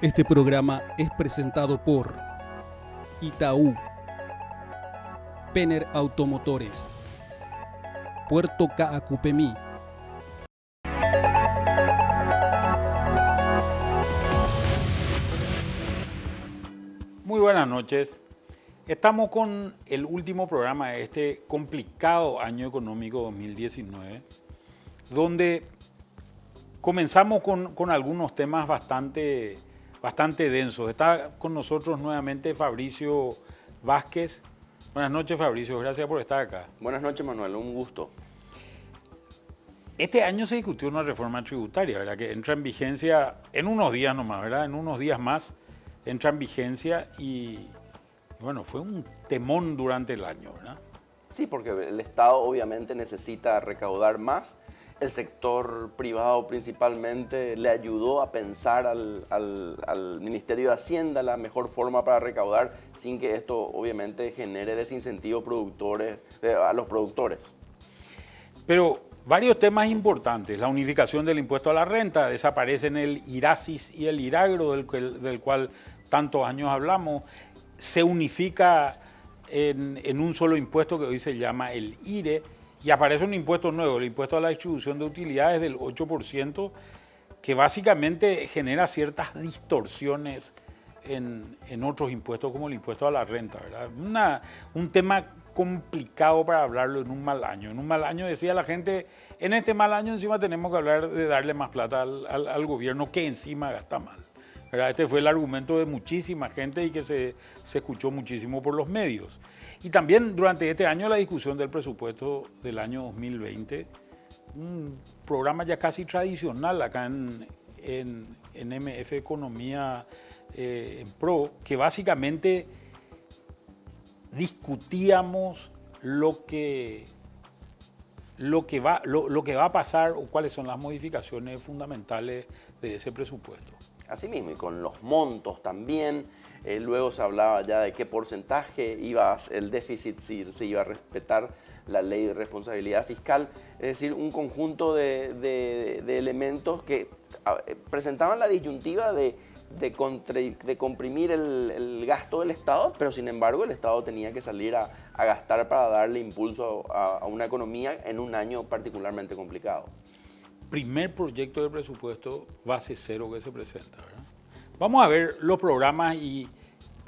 Este programa es presentado por Itaú, Penner Automotores, Puerto Caacupemí. Muy buenas noches. Estamos con el último programa de este complicado año económico 2019, donde comenzamos con algunos temas bastante densos. Está con nosotros nuevamente Fabricio Vázquez. Buenas noches, Fabricio. Gracias por estar acá. Buenas noches, Manuel. Un gusto. Este año se discutió una reforma tributaria, ¿verdad? Que entra en vigencia en unos días nomás, ¿verdad? En unos días más entra en vigencia y bueno, fue un temón durante el año, ¿verdad? Sí, porque el Estado obviamente necesita recaudar más. El sector privado principalmente le ayudó a pensar al Ministerio de Hacienda la mejor forma para recaudar sin que esto obviamente genere desincentivo a los productores. Pero varios temas importantes. La unificación del impuesto a la renta, desaparecen el IRASIS y el IRAGRO del cual tantos años hablamos, se unifica en un solo impuesto que hoy se llama el IRE, y aparece un impuesto nuevo, el impuesto a la distribución de utilidades del 8%, que básicamente genera ciertas distorsiones en otros impuestos como el impuesto a la renta, ¿verdad? Un tema complicado para hablarlo en un mal año. En un mal año, decía la gente, en este mal año encima tenemos que hablar de darle más plata al gobierno que encima gasta mal, ¿verdad? Este fue el argumento de muchísima gente y que se escuchó muchísimo por los medios. Y también durante este año la discusión del presupuesto del año 2020, un programa ya casi tradicional acá en MF Economía en Pro, que básicamente discutíamos lo que va a pasar o cuáles son las modificaciones fundamentales de ese presupuesto. Así mismo, y con los montos también. Luego se hablaba ya de qué porcentaje iba el déficit, si se iba a respetar la ley de responsabilidad fiscal. Es decir, un conjunto de elementos que presentaban la disyuntiva de comprimir el gasto del Estado, pero sin embargo el Estado tenía que salir a gastar para darle impulso a una economía en un año particularmente complicado. Primer proyecto de presupuesto base cero que se presenta, ¿verdad? Vamos a ver los programas y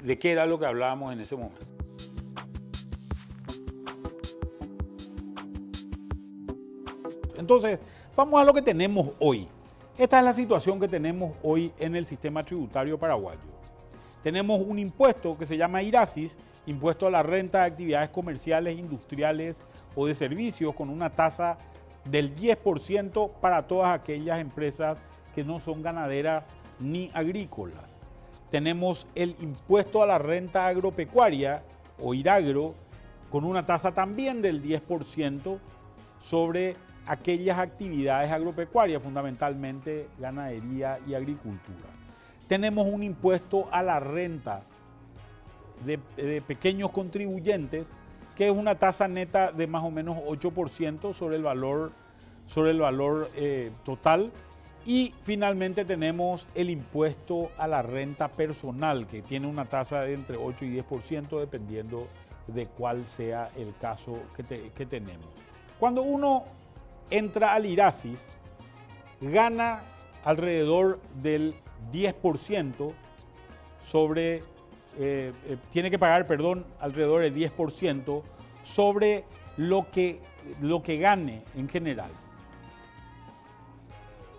de qué era lo que hablábamos en ese momento. Entonces, vamos a lo que tenemos hoy. Esta es la situación que tenemos hoy en el sistema tributario paraguayo. Tenemos un impuesto que se llama IRASIS, impuesto a la renta de actividades comerciales, industriales o de servicios, con una tasa del 10% para todas aquellas empresas que no son ganaderas ni agrícolas. Tenemos el impuesto a la renta agropecuaria o IRAGRO con una tasa también del 10% sobre aquellas actividades agropecuarias, fundamentalmente ganadería y agricultura. Tenemos un impuesto a la renta de pequeños contribuyentes, que es una tasa neta de más o menos 8% sobre el valor total. Y finalmente tenemos el impuesto a la renta personal, que tiene una tasa de entre 8 y 10% dependiendo de cuál sea el caso que tenemos. Cuando uno entra al IRASIS, gana alrededor del 10% tiene que pagar, alrededor del 10% sobre lo que gane en general.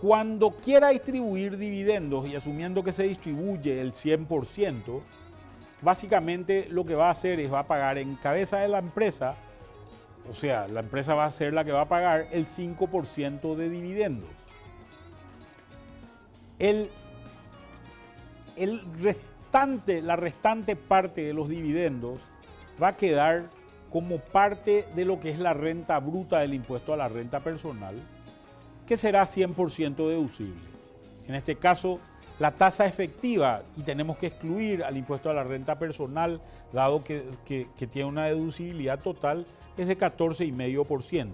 Cuando quiera distribuir dividendos y asumiendo que se distribuye el 100%, básicamente lo que va a hacer es va a pagar en cabeza de la empresa, o sea, la empresa va a ser la que va a pagar el 5% de dividendos. La restante parte de los dividendos va a quedar como parte de lo que es la renta bruta del impuesto a la renta personal, que será 100% deducible. En este caso, la tasa efectiva, y tenemos que excluir al impuesto a la renta personal, dado que tiene una deducibilidad total, es de 14,5%.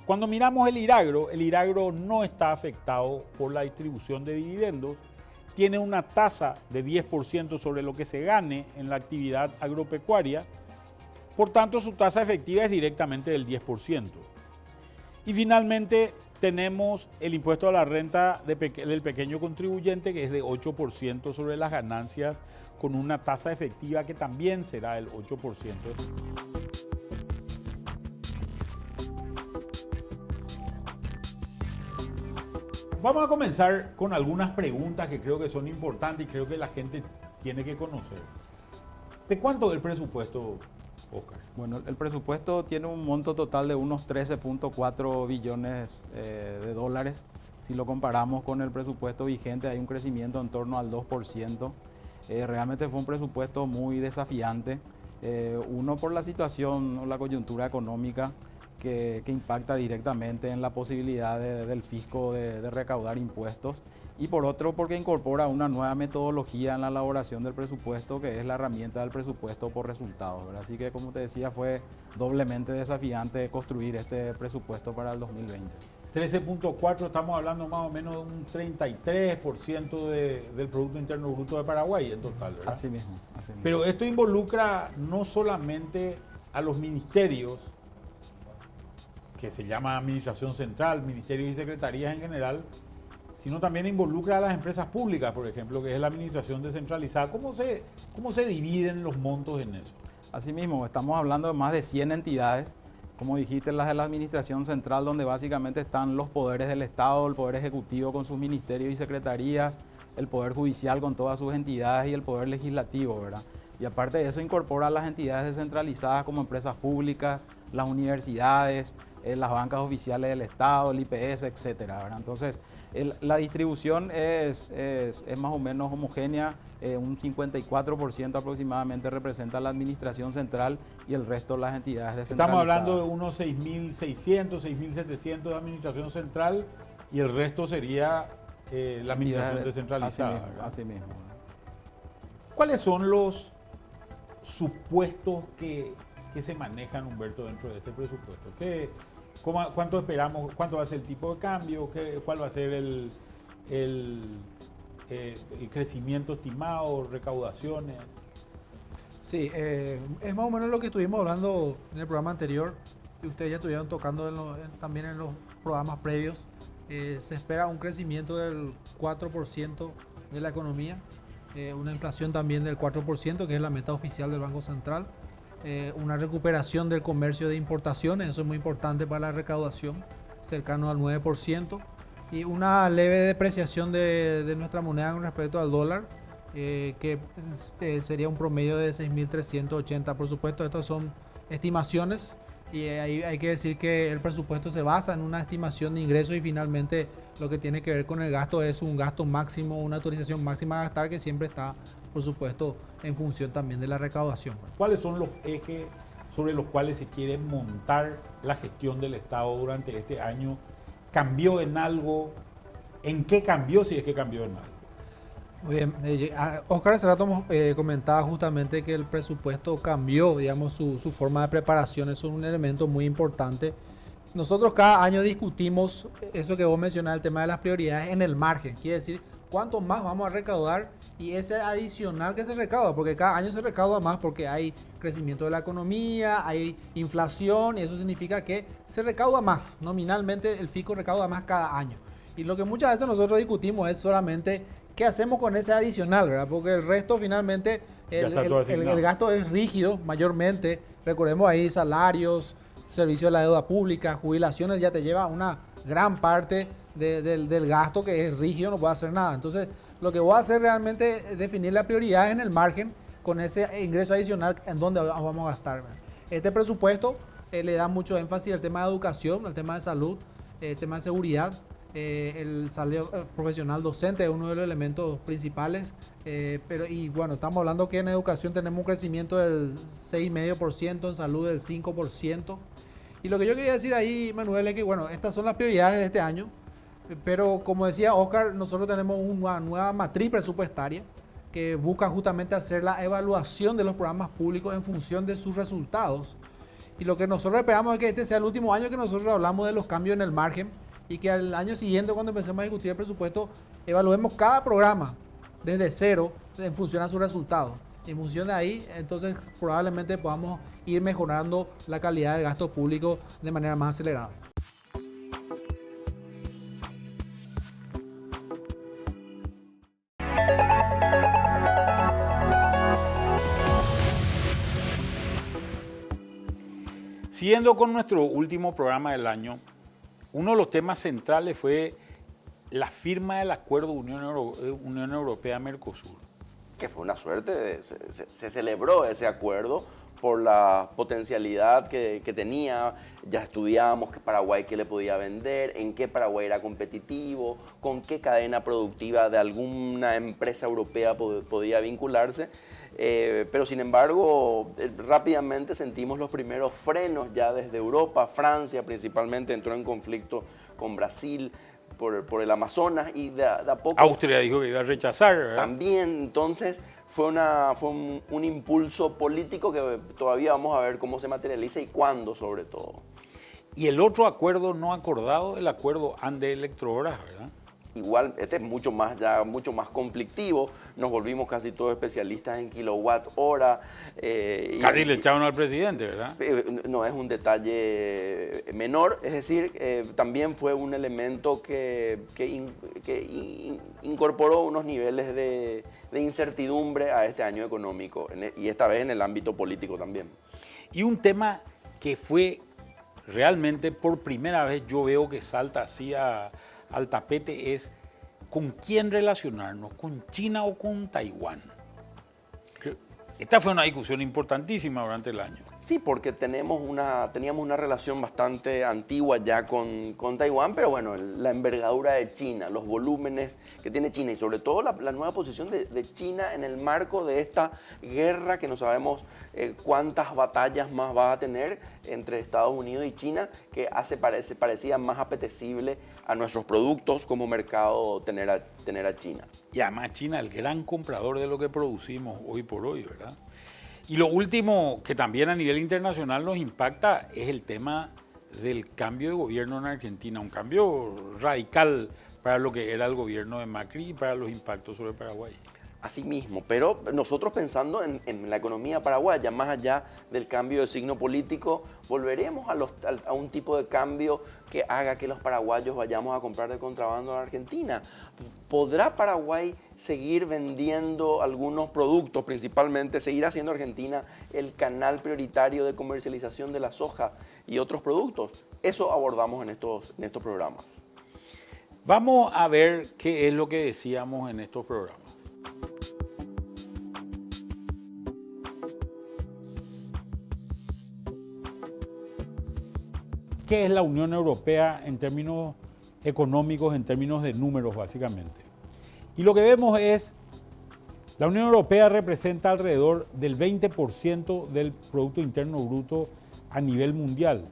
Cuando miramos el IRAGRO no está afectado por la distribución de dividendos tiene una tasa de 10% sobre lo que se gane en la actividad agropecuaria, por tanto su tasa efectiva es directamente del 10%. Y finalmente tenemos el impuesto a la renta del pequeño contribuyente, que es de 8% sobre las ganancias, con una tasa efectiva que también será del 8%. Vamos a comenzar con algunas preguntas que creo que son importantes y creo que la gente tiene que conocer. ¿De cuánto es el presupuesto, Oscar? Bueno, el presupuesto tiene un monto total de unos 13.4 billones de dólares. Si lo comparamos con el presupuesto vigente, hay un crecimiento en torno al 2%. Realmente fue un presupuesto muy desafiante. Uno, por la situación o la coyuntura económica que impacta directamente en la posibilidad del fisco de recaudar impuestos. Y por otro, porque incorpora una nueva metodología en la elaboración del presupuesto, que es la herramienta del presupuesto por resultados, ¿verdad? Así que, como te decía, fue doblemente desafiante construir este presupuesto para el 2020. 13.4, estamos hablando más o menos de un 33% del Producto Interno Bruto de Paraguay en total, ¿verdad? Así mismo. Pero esto involucra no solamente a los ministerios, que se llama Administración Central, ministerios y secretarías en general, sino también involucra a las empresas públicas, por ejemplo, que es la administración descentralizada. ¿Cómo se dividen los montos en eso? Asimismo, estamos hablando de más de 100 entidades, como dijiste, las de la Administración Central, donde básicamente están los poderes del Estado, el Poder Ejecutivo con sus ministerios y secretarías, el Poder Judicial con todas sus entidades y el Poder Legislativo, ¿verdad? Y aparte de eso, incorpora a las entidades descentralizadas como empresas públicas, las universidades, las bancas oficiales del Estado, el IPS, etcétera, ¿verdad? Entonces, la distribución es más o menos homogénea, un 54% aproximadamente representa la Administración Central y el resto las entidades descentralizadas. Estamos hablando de unos 6.600, 6.700 de Administración Central y el resto sería la Administración descentralizada. Así mismo. ¿Cuáles son los supuestos que se manejan, Humberto, dentro de este presupuesto? ¿Cuánto esperamos? ¿Cuánto va a ser el tipo de cambio? ¿Cuál va a ser el crecimiento estimado, recaudaciones? Sí, es más o menos lo que estuvimos hablando en el programa anterior, que ustedes ya estuvieron tocando también en los programas previos. Se espera un crecimiento del 4% de la economía, una inflación también del 4%, que es la meta oficial del Banco Central. Una recuperación del comercio de importaciones, eso es muy importante para la recaudación, cercano al 9%, y una leve depreciación de nuestra moneda con respecto al dólar, que sería un promedio de 6.380. Por supuesto, estas son estimaciones y ahí hay que decir que el presupuesto se basa en una estimación de ingresos y finalmente lo que tiene que ver con el gasto es un gasto máximo, una autorización máxima a gastar que siempre está, por supuesto, en función también de la recaudación. ¿Cuáles son los ejes sobre los cuales se quiere montar la gestión del Estado durante este año? ¿Cambió en algo? ¿En qué cambió, si es que cambió en algo? Muy bien, Oscar hace rato comentaba justamente que el presupuesto cambió, digamos, su forma de preparación, eso es un elemento muy importante. Nosotros cada año discutimos eso que vos mencionás, el tema de las prioridades en el margen, quiere decir cuánto más vamos a recaudar y ese adicional que se recauda, porque cada año se recauda más porque hay crecimiento de la economía, hay inflación y eso significa que se recauda más, nominalmente el fisco recauda más cada año. Y lo que muchas veces nosotros discutimos es solamente qué hacemos con ese adicional, ¿verdad? Porque el resto finalmente, el gasto es rígido mayormente, recordemos ahí salarios, servicio de la deuda pública, jubilaciones, ya te lleva una gran parte del gasto que es rígido, no puede hacer nada. Entonces, lo que voy a hacer realmente es definir la prioridad en el margen con ese ingreso adicional en donde vamos a gastar, ¿verdad? Este presupuesto le da mucho énfasis al tema de educación, al tema de salud, el tema de seguridad. El salario profesional docente es uno de los elementos principales, y bueno, estamos hablando que en educación tenemos un crecimiento del 6,5%, en salud del 5%. Y lo que yo quería decir ahí, Manuel, es que bueno, estas son las prioridades de este año, pero como decía Oscar, nosotros tenemos una nueva matriz presupuestaria que busca justamente hacer la evaluación de los programas públicos en función de sus resultados. Y lo que nosotros esperamos es que este sea el último año que nosotros hablamos de los cambios en el margen, y que al año siguiente, cuando empecemos a discutir el presupuesto, evaluemos cada programa desde cero en función a sus resultados. En función de ahí, entonces probablemente podamos ir mejorando la calidad del gasto público de manera más acelerada. Siguiendo con nuestro último programa del año, uno de los temas centrales fue la firma del acuerdo Unión Europea-Mercosur. Que fue una suerte, se celebró ese acuerdo por la potencialidad que tenía. Ya estudiábamos que Paraguay qué le podía vender, en qué Paraguay era competitivo, con qué cadena productiva de alguna empresa europea podía vincularse. Pero sin embargo, rápidamente sentimos los primeros frenos ya desde Europa. Francia principalmente entró en conflicto con Brasil por el Amazonas y de a poco... Austria dijo que iba a rechazar, ¿verdad? También, entonces fue un impulso político que todavía vamos a ver cómo se materializa y cuándo sobre todo. Y el otro acuerdo no acordado, el acuerdo Ande-Electrohoras, ¿verdad? Igual, este es mucho más conflictivo. Nos volvimos casi todos especialistas en kilowatt hora. Casi le echaron al presidente, ¿verdad? No es un detalle menor, es decir, también fue un elemento que incorporó unos niveles de incertidumbre a este año económico y esta vez en el ámbito político también. Y un tema que fue realmente por primera vez yo veo que salta así al tapete es con quién relacionarnos, con China o con Taiwán. Esta fue una discusión importantísima durante el año. Sí, porque teníamos una relación bastante antigua ya con Taiwán, pero bueno, la envergadura de China, los volúmenes que tiene China y sobre todo la nueva posición de China en el marco de esta guerra que no sabemos cuántas batallas más va a tener entre Estados Unidos y China, que parecía más apetecible a nuestros productos como mercado tener a China. Y además China, el gran comprador de lo que producimos hoy por hoy, ¿verdad? Y lo último que también a nivel internacional nos impacta es el tema del cambio de gobierno en Argentina, un cambio radical para lo que era el gobierno de Macri y para los impactos sobre Paraguay. Así mismo, pero nosotros pensando en la economía paraguaya, más allá del cambio de signo político, volveremos a un tipo de cambio que haga que los paraguayos vayamos a comprar de contrabando en Argentina. ¿Podrá Paraguay seguir vendiendo algunos productos, principalmente seguir haciendo Argentina el canal prioritario de comercialización de la soja y otros productos? Eso abordamos en estos programas. Vamos a ver qué es lo que decíamos en estos programas. ¿Qué es la Unión Europea en términos económicos, en términos de números básicamente? Y lo que vemos es, la Unión Europea representa alrededor del 20% del Producto Interno Bruto a nivel mundial.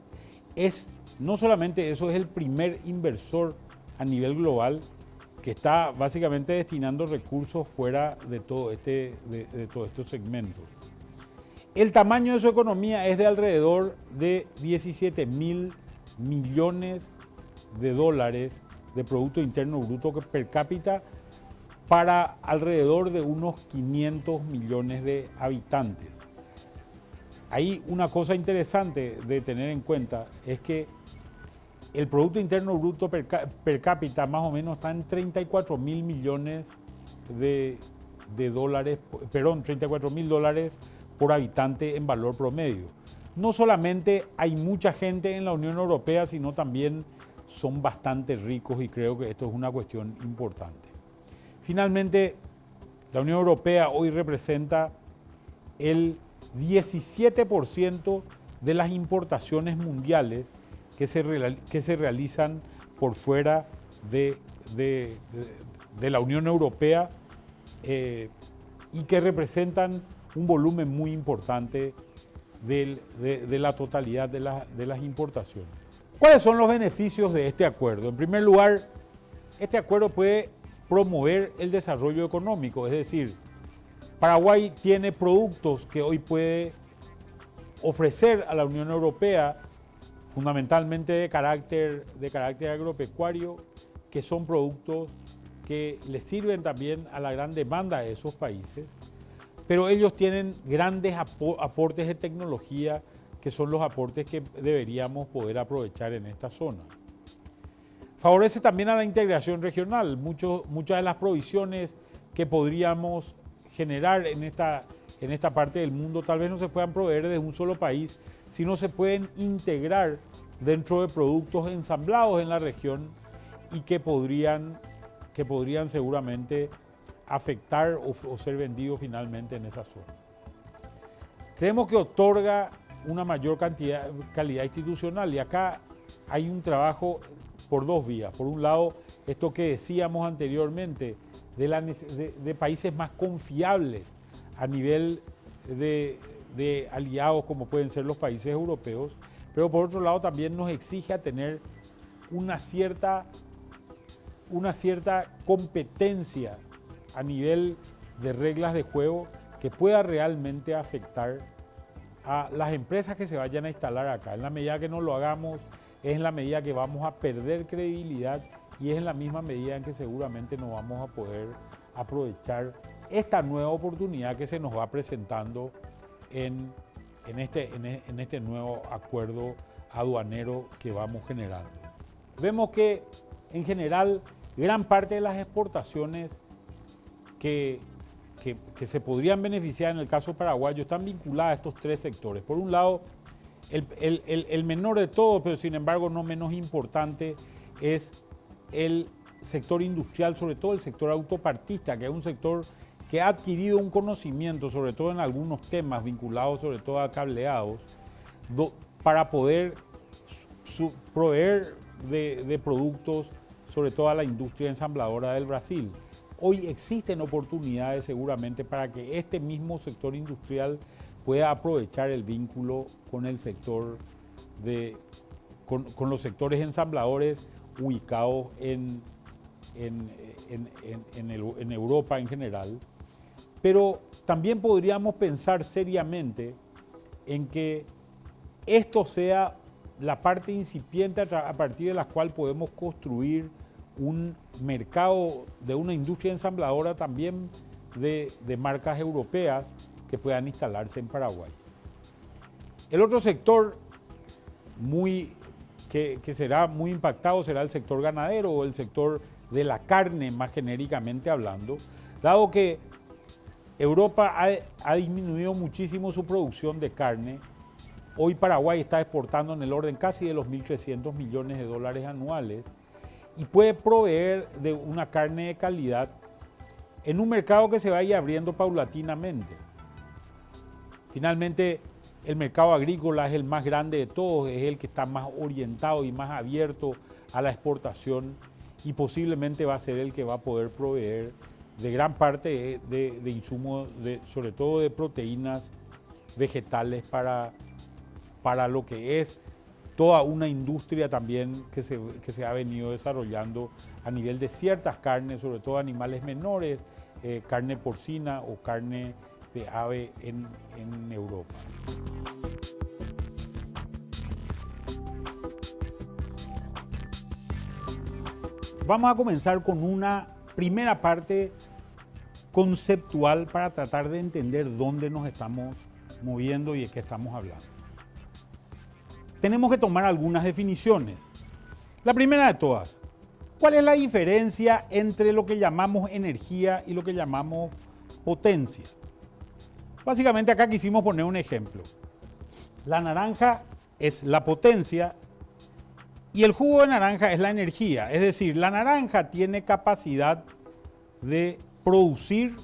No solamente eso, es el primer inversor a nivel global que está básicamente destinando recursos fuera de todo todos estos segmentos. El tamaño de su economía es de alrededor de 17.000 millones de dólares de Producto Interno Bruto per cápita para alrededor de unos 500 millones de habitantes. Hay una cosa interesante de tener en cuenta, es que el Producto Interno Bruto per cápita más o menos está en 34.000 millones de dólares, perdón, 34.000 dólares por habitante en valor promedio. No solamente hay mucha gente en la Unión Europea, sino también son bastante ricos y creo que esto es una cuestión importante. Finalmente, la Unión Europea hoy representa el 17% de las importaciones mundiales que se realizan por fuera de la Unión Europea y que representan un volumen muy importante de la totalidad de las importaciones. ¿Cuáles son los beneficios de este acuerdo? En primer lugar, este acuerdo puede promover el desarrollo económico, es decir, Paraguay tiene productos que hoy puede ofrecer a la Unión Europea, fundamentalmente de carácter agropecuario, que son productos que le sirven también a la gran demanda de esos países, pero ellos tienen grandes aportes de tecnología que son los aportes que deberíamos poder aprovechar en esta zona. Favorece también a la integración regional. Muchas de las provisiones que podríamos generar en esta parte del mundo tal vez no se puedan proveer desde un solo país, sino se pueden integrar dentro de productos ensamblados en la región y que podrían seguramente afectar o ser vendidos finalmente en esa zona. Creemos que otorga una mayor calidad institucional y acá hay un trabajo por dos vías. Por un lado, esto que decíamos anteriormente, de países más confiables a nivel de aliados como pueden ser los países europeos, pero por otro lado también nos exige a tener una cierta competencia a nivel de reglas de juego que pueda realmente afectar a las empresas que se vayan a instalar acá. En la medida que no lo hagamos, es en la medida que vamos a perder credibilidad y es en la misma medida en que seguramente no vamos a poder aprovechar esta nueva oportunidad que se nos va presentando en este nuevo acuerdo aduanero que vamos generando. Vemos que en general gran parte de las exportaciones que se podrían beneficiar en el caso paraguayo están vinculadas a estos tres sectores. Por un lado, el menor de todos, pero sin embargo no menos importante, es el sector industrial, sobre todo el sector autopartista, que es un sector que ha adquirido un conocimiento, sobre todo en algunos temas vinculados sobre todo a cableados, para poder proveer de productos, sobre todo a la industria ensambladora del Brasil. Hoy existen oportunidades seguramente para que este mismo sector industrial pueda aprovechar el vínculo con el sector con los sectores ensambladores ubicados en Europa en general. Pero también podríamos pensar seriamente en que esto sea la parte incipiente a partir de la cual podemos construir un mercado de una industria ensambladora también de marcas europeas que puedan instalarse en Paraguay. El otro sector que será muy impactado será el sector ganadero o el sector de la carne, más genéricamente hablando, dado que Europa ha disminuido muchísimo su producción de carne. Hoy Paraguay está exportando en el orden casi de los 1.300 millones de dólares anuales y puede proveer de una carne de calidad en un mercado que se vaya abriendo paulatinamente. Finalmente, el mercado agrícola es el más grande de todos, es el que está más orientado y más abierto a la exportación y posiblemente va a ser el que va a poder proveer de gran parte de insumos, sobre todo de proteínas vegetales para lo que es toda una industria también que se ha venido desarrollando a nivel de ciertas carnes, sobre todo animales menores, carne porcina o carne de ave en Europa. Vamos a comenzar con una primera parte conceptual para tratar de entender dónde nos estamos moviendo y de qué estamos hablando. Tenemos que tomar algunas definiciones. La primera de todas, ¿cuál es la diferencia entre lo que llamamos energía y lo que llamamos potencia? Básicamente acá quisimos poner un ejemplo. La naranja es la potencia y el jugo de naranja es la energía. Es decir, la naranja tiene capacidad de producir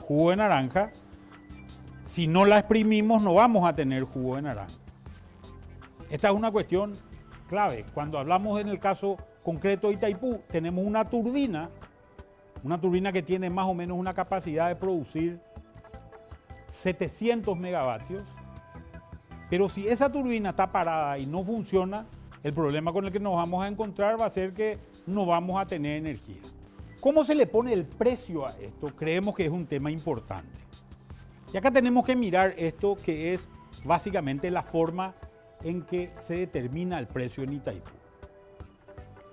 jugo de naranja. Si no la exprimimos, no vamos a tener jugo de naranja. Esta es una cuestión clave. Cuando hablamos en el caso concreto de Itaipú, tenemos una turbina que tiene más o menos una capacidad de producir 700 megavatios, pero si esa turbina está parada y no funciona, el problema con el que nos vamos a encontrar va a ser que no vamos a tener energía. ¿Cómo se le pone el precio a esto? Creemos que es un tema importante. Y acá tenemos que mirar esto que es básicamente la forma en que se determina el precio en Itaipú.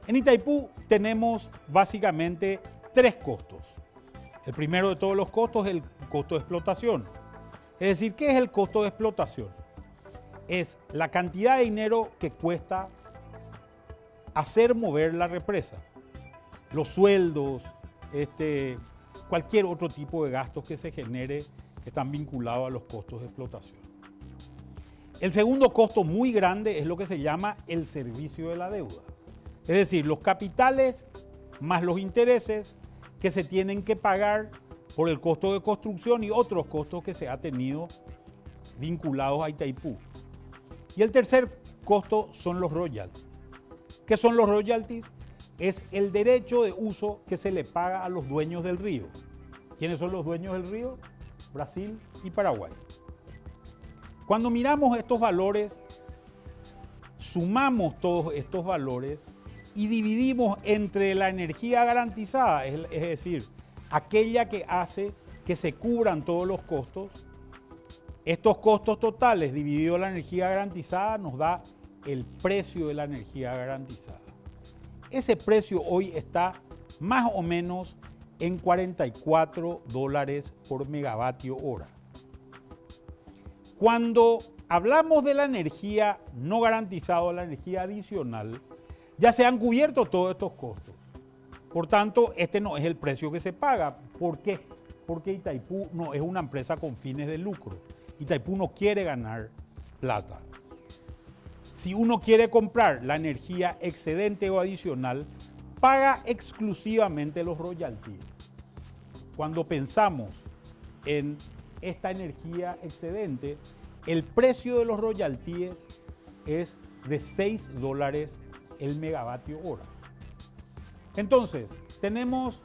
En Itaipú tenemos básicamente tres costos. El primero de todos los costos es el costo de explotación. Es decir, ¿qué es el costo de explotación? Es la cantidad de dinero que cuesta hacer mover la represa. Los sueldos, cualquier otro tipo de gastos que se genere que están vinculados a los costos de explotación. El segundo costo muy grande es lo que se llama el servicio de la deuda. Es decir, los capitales más los intereses que se tienen que pagar por el costo de construcción y otros costos que se ha tenido vinculados a Itaipú. Y el tercer costo son los royalties. ¿Qué son los royalties? Es el derecho de uso que se le paga a los dueños del río. ¿Quiénes son los dueños del río? Brasil y Paraguay. Cuando miramos estos valores, sumamos todos estos valores y dividimos entre la energía garantizada, es decir, aquella que hace que se cubran todos los costos. Estos costos totales dividido la energía garantizada nos da el precio de la energía garantizada. Ese precio hoy está más o menos en $44 por megavatio hora. Cuando hablamos de la energía no garantizada, la energía adicional, ya se han cubierto todos estos costos. Por tanto, este no es el precio que se paga. ¿Por qué? Porque Itaipú no es una empresa con fines de lucro. Itaipú no quiere ganar plata. Si uno quiere comprar la energía excedente o adicional, paga exclusivamente los royalties. Cuando pensamos en esta energía excedente, el precio de los royalties es de $6 el megavatio hora. Entonces, tenemos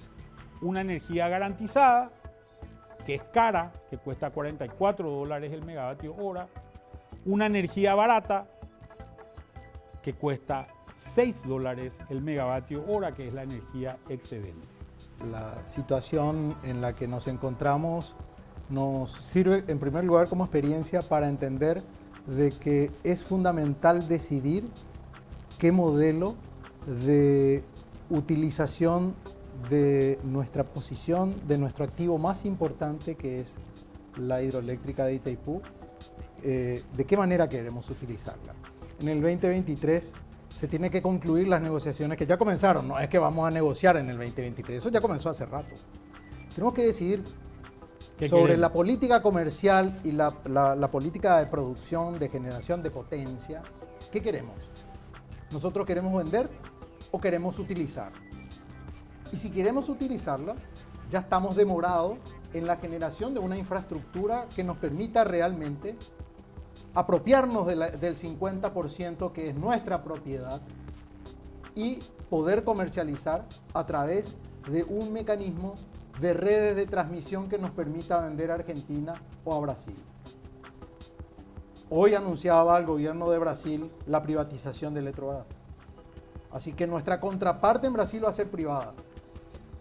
una energía garantizada, que es cara, que cuesta $44 el megavatio hora, una energía barata, que cuesta $6 el megavatio hora, que es la energía excedente. La situación en la que nos encontramos nos sirve en primer lugar como experiencia para entender de que es fundamental decidir qué modelo de utilización de nuestra posición, de nuestro activo más importante, que es la hidroeléctrica de Itaipú, de qué manera queremos utilizarla. En el 2023 se tiene que concluir las negociaciones que ya comenzaron, no es que vamos a negociar en el 2023, eso ya comenzó hace rato. Tenemos que decidir sobre la política comercial y la política de producción, de generación de potencia. ¿Qué queremos? ¿Nosotros queremos vender o queremos utilizar? Y si queremos utilizarla, ya estamos demorados en la generación de una infraestructura que nos permita realmente apropiarnos del 50% que es nuestra propiedad y poder comercializar a través de un mecanismo de redes de transmisión que nos permita vender a Argentina o a Brasil. Hoy anunciaba el gobierno de Brasil la privatización de Eletrobras. Así que nuestra contraparte en Brasil va a ser privada.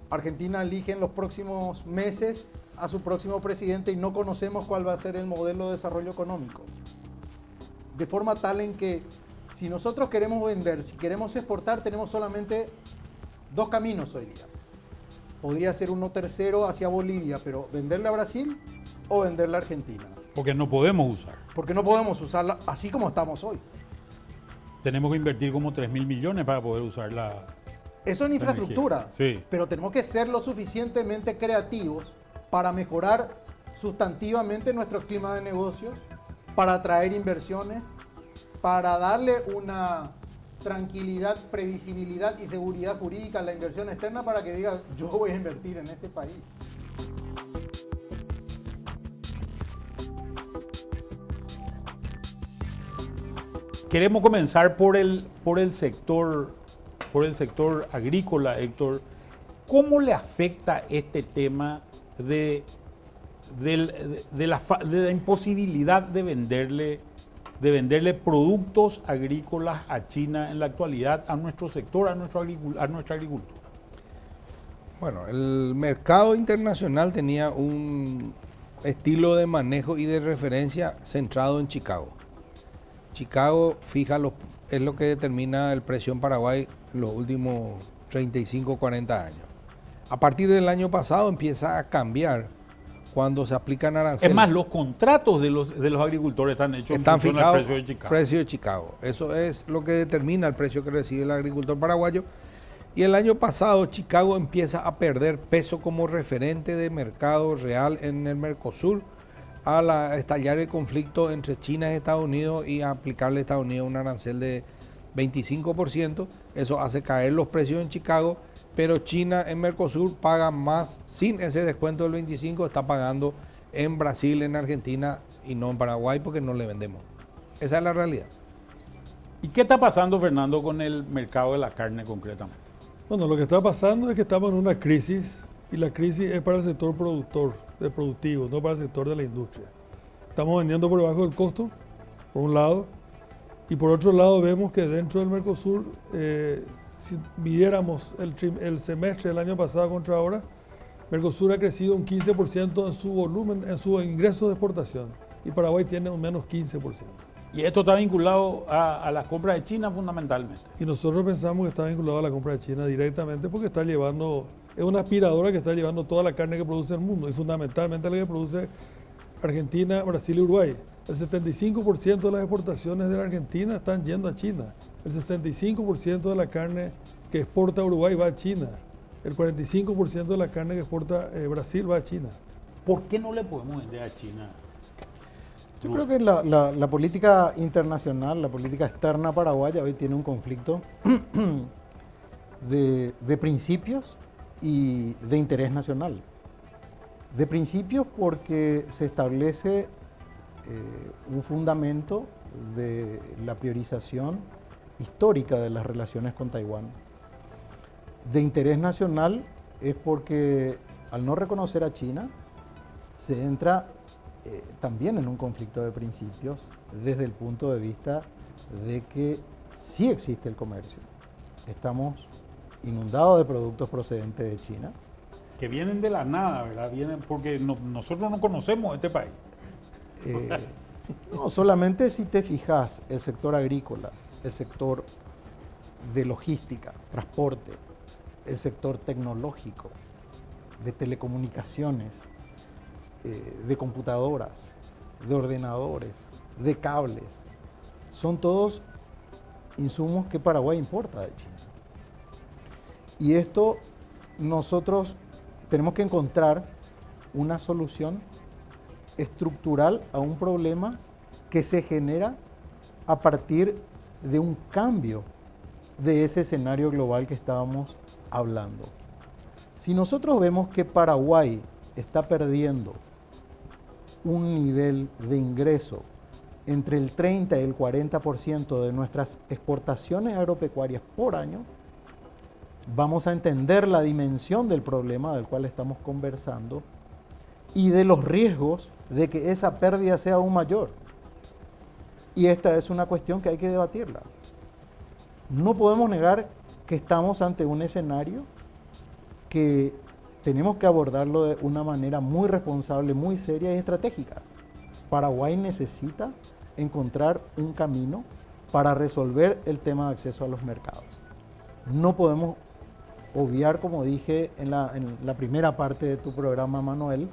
Argentina elige en los próximos meses a su próximo presidente y no conocemos cuál va a ser el modelo de desarrollo económico. De forma tal en que si nosotros queremos vender, si queremos exportar, tenemos solamente dos caminos hoy día. Podría ser uno tercero hacia Bolivia, pero venderle a Brasil o venderle a Argentina. Porque no podemos usar. Porque no podemos usarla así como estamos hoy. Tenemos que invertir como 3.000 millones para poder usar la... Eso en infraestructura. Sí. Pero tenemos que ser lo suficientemente creativos para mejorar sustantivamente nuestro clima de negocios, para atraer inversiones, para darle una tranquilidad, previsibilidad y seguridad jurídica a la inversión externa para que diga, yo voy a invertir en este país. Queremos comenzar por el sector agrícola, Héctor. ¿Cómo le afecta este tema de la imposibilidad de venderle productos agrícolas a China en la actualidad a nuestro sector, a nuestra agricultura? Bueno, el mercado internacional tenía un estilo de manejo y de referencia centrado en Chicago. Chicago es lo que determina el precio en Paraguay en los últimos 35, 40 años. A partir del año pasado empieza a cambiar cuando se aplican aranceles. Es más, los contratos de los agricultores están hechos Están en función fijados al precio de Chicago. precio de Chicago. Eso es lo que determina el precio que recibe el agricultor paraguayo. Y el año pasado Chicago empieza a perder peso como referente de mercado real en el Mercosur al estallar el conflicto entre China y Estados Unidos y aplicarle a Estados Unidos un arancel de 25%. Eso hace caer los precios en Chicago, pero China en Mercosur paga más sin ese descuento del 25%, está pagando en Brasil, en Argentina y no en Paraguay porque no le vendemos. Esa es la realidad. ¿Y qué está pasando, Fernando, con el mercado de la carne concretamente? Bueno, lo que está pasando es que estamos en una crisis y la crisis es para el sector productivo, no para el sector de la industria. Estamos vendiendo por debajo del costo, por un lado, y por otro lado vemos que dentro del Mercosur, si midiéramos el semestre del año pasado contra ahora, Mercosur ha crecido un 15% en su volumen, en su ingreso de exportación, y Paraguay tiene un menos 15%. Y esto está vinculado a la compra de China fundamentalmente. Y nosotros pensamos que está vinculado a la compra de China directamente porque está llevando, es una aspiradora que está llevando toda la carne que produce el mundo y fundamentalmente la que produce Argentina, Brasil y Uruguay. El 75% de las exportaciones de la Argentina están yendo a China. El 65% de la carne que exporta Uruguay va a China. El 45% de la carne que exporta Brasil va a China. ¿Por qué no le podemos vender a China? Yo creo que la política internacional, la política externa paraguaya hoy tiene un conflicto de principios y de interés nacional. De principios porque se establece un fundamento de la priorización histórica de las relaciones con Taiwán. De interés nacional es porque al no reconocer a China se entra también en un conflicto de principios desde el punto de vista de que sí existe el comercio. Estamos inundados de productos procedentes de China. Que vienen de la nada, ¿verdad? Vienen porque nosotros no conocemos este país. No, solamente si te fijas, el sector agrícola, el sector de logística, transporte, el sector tecnológico, de telecomunicaciones, de computadoras, de ordenadores, de cables, son todos insumos que Paraguay importa de China. Y esto nosotros tenemos que encontrar una solución estructural a un problema que se genera a partir de un cambio de ese escenario global que estábamos hablando. Si nosotros vemos que Paraguay está perdiendo un nivel de ingreso entre el 30 y el 40% de nuestras exportaciones agropecuarias por año, vamos a entender la dimensión del problema del cual estamos conversando y de los riesgos de que esa pérdida sea aún mayor. Y esta es una cuestión que hay que debatirla. No podemos negar que estamos ante un escenario que tenemos que abordarlo de una manera muy responsable, muy seria y estratégica. Paraguay necesita encontrar un camino para resolver el tema de acceso a los mercados. No podemos obviar, como dije en la primera parte de tu programa, Manuel,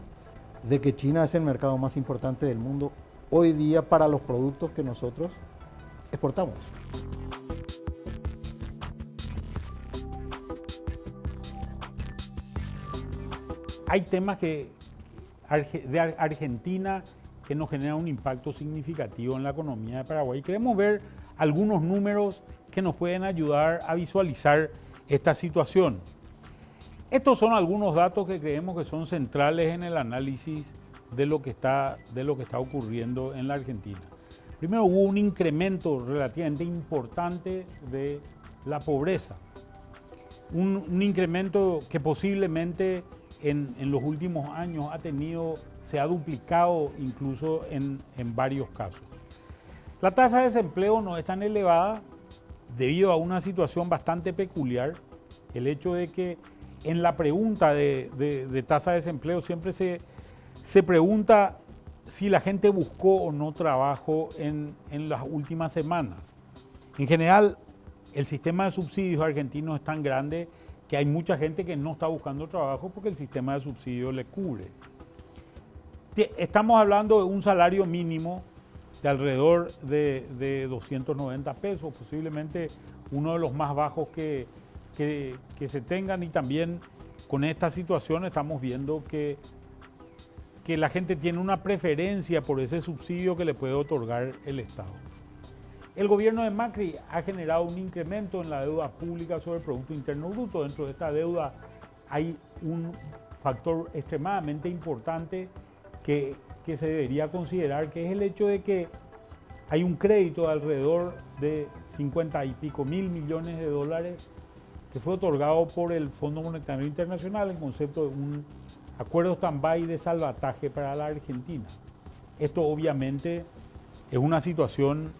de que China es el mercado más importante del mundo hoy día para los productos que nosotros exportamos. Hay temas de Argentina que nos generan un impacto significativo en la economía de Paraguay. Queremos ver algunos números que nos pueden ayudar a visualizar esta situación. Estos son algunos datos que creemos que son centrales en el análisis de lo que está ocurriendo en la Argentina. Primero, hubo un incremento relativamente importante de la pobreza. Un incremento que posiblemente en los últimos años se ha duplicado incluso en varios casos. La tasa de desempleo no es tan elevada debido a una situación bastante peculiar. El hecho de que en la pregunta de tasa de desempleo siempre se pregunta si la gente buscó o no trabajo en las últimas semanas. En general, el sistema de subsidios argentinos es tan grande que hay mucha gente que no está buscando trabajo porque el sistema de subsidio le cubre. Estamos hablando de un salario mínimo de alrededor de 290 pesos, posiblemente uno de los más bajos que se tengan, y también con esta situación estamos viendo que la gente tiene una preferencia por ese subsidio que le puede otorgar el Estado. El gobierno de Macri ha generado un incremento en la deuda pública sobre el Producto Interno Bruto. Dentro de esta deuda hay un factor extremadamente importante que se debería considerar, que es el hecho de que hay un crédito de alrededor de 50 y pico mil millones de dólares que fue otorgado por el Fondo Monetario Internacional en concepto de un acuerdo stand-by de salvataje para la Argentina. Esto obviamente es una situación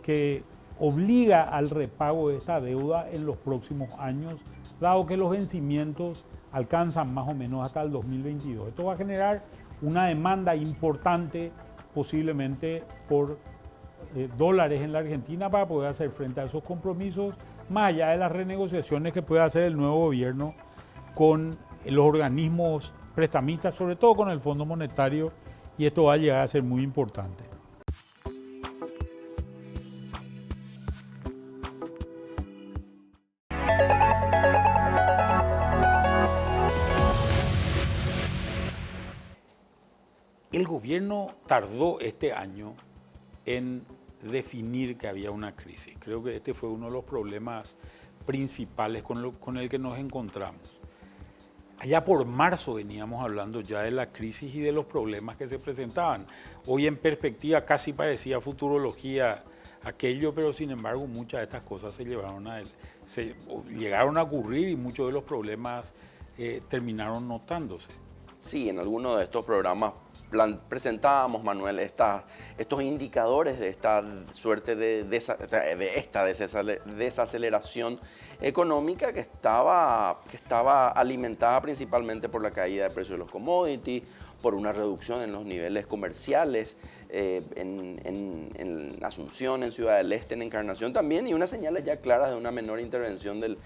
que obliga al repago de esta deuda en los próximos años, dado que los vencimientos alcanzan más o menos hasta el 2022. Esto va a generar una demanda importante, posiblemente por dólares en la Argentina, para poder hacer frente a esos compromisos, más allá de las renegociaciones que pueda hacer el nuevo gobierno con los organismos prestamistas, sobre todo con el Fondo Monetario, y esto va a llegar a ser muy importante. El gobierno tardó este año en definir que había una crisis. Creo que este fue uno de los problemas principales con el que nos encontramos. Allá por marzo veníamos hablando ya de la crisis y de los problemas que se presentaban. Hoy en perspectiva casi parecía futurología aquello, pero sin embargo muchas de estas cosas se llegaron a ocurrir y muchos de los problemas terminaron notándose. Sí, en alguno de estos programas presentábamos, Manuel, estos indicadores de esta suerte de esta desaceleración económica que estaba alimentada principalmente por la caída de precios de los commodities, por una reducción en los niveles comerciales, en Asunción, en Ciudad del Este, en Encarnación también, y unas señales ya claras de una menor intervención de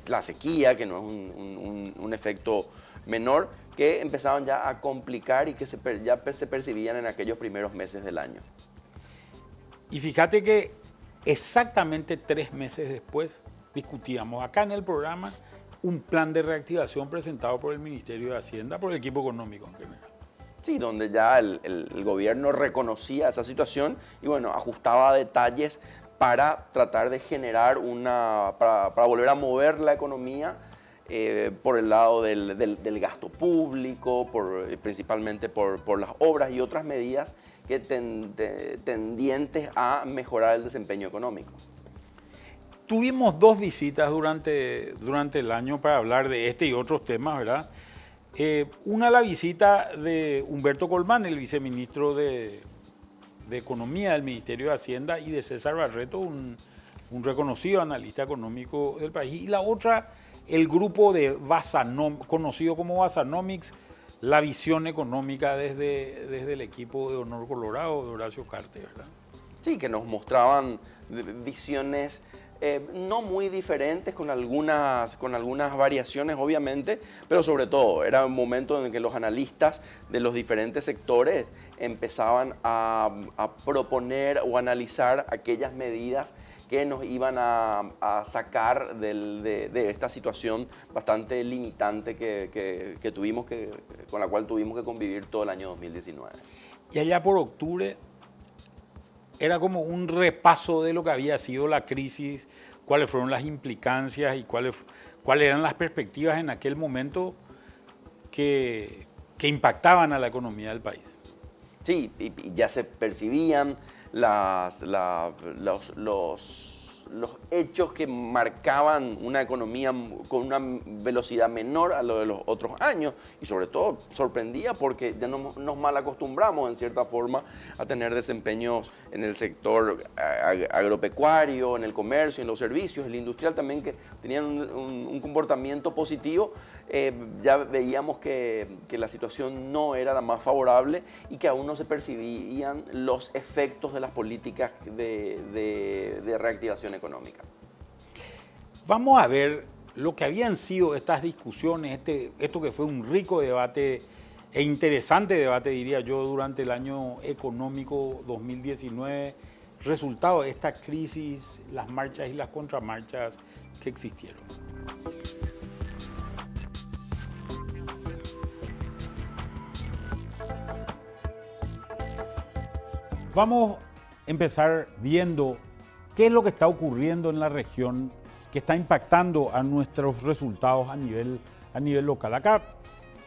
la sequía, que no es un efecto menor, que empezaban ya a complicar y que ya se percibían en aquellos primeros meses del año. Y fíjate que exactamente 3 meses después discutíamos acá en el programa un plan de reactivación presentado por el Ministerio de Hacienda, por el equipo económico en general. Sí, donde ya el gobierno reconocía esa situación y bueno, ajustaba detalles para tratar de generar para volver a mover la economía por el lado del gasto público, principalmente por las obras y otras medidas que tendientes a mejorar el desempeño económico. Tuvimos 2 visitas durante el año para hablar de este y otros temas, ¿verdad? Una, la visita de Humberto Colmán, el viceministro de Economía del Ministerio de Hacienda, y de César Barreto, un reconocido analista económico del país. Y la otra, el grupo de conocido como Basanomics, la visión económica desde el equipo de Honor Colorado, de Horacio Cartes, ¿verdad? Sí, que nos mostraban visiones no muy diferentes, con algunas variaciones obviamente, pero sobre todo era un momento en el que los analistas de los diferentes sectores empezaban a proponer o analizar aquellas medidas que nos iban a sacar de esta situación bastante limitante con la cual tuvimos que convivir todo el año 2019. Y allá por octubre era como un repaso de lo que había sido la crisis, cuáles fueron las implicancias y cuáles eran las perspectivas en aquel momento que impactaban a la economía del país. Sí, y ya se percibían los hechos que marcaban una economía con una velocidad menor a lo de los otros años, y sobre todo sorprendía porque ya nos mal acostumbramos en cierta forma a tener desempeños en el sector agropecuario, en el comercio, en los servicios, el industrial también, que tenían un comportamiento positivo. Ya veíamos que la situación no era la más favorable y que aún no se percibían los efectos de las políticas de reactivación económica. Vamos a ver lo que habían sido estas discusiones, esto que fue un rico debate e interesante debate, diría yo, durante el año económico 2019, resultado de esta crisis, las marchas y las contramarchas que existieron. Vamos a empezar viendo qué es lo que está ocurriendo en la región que está impactando a nuestros resultados a nivel local. Acá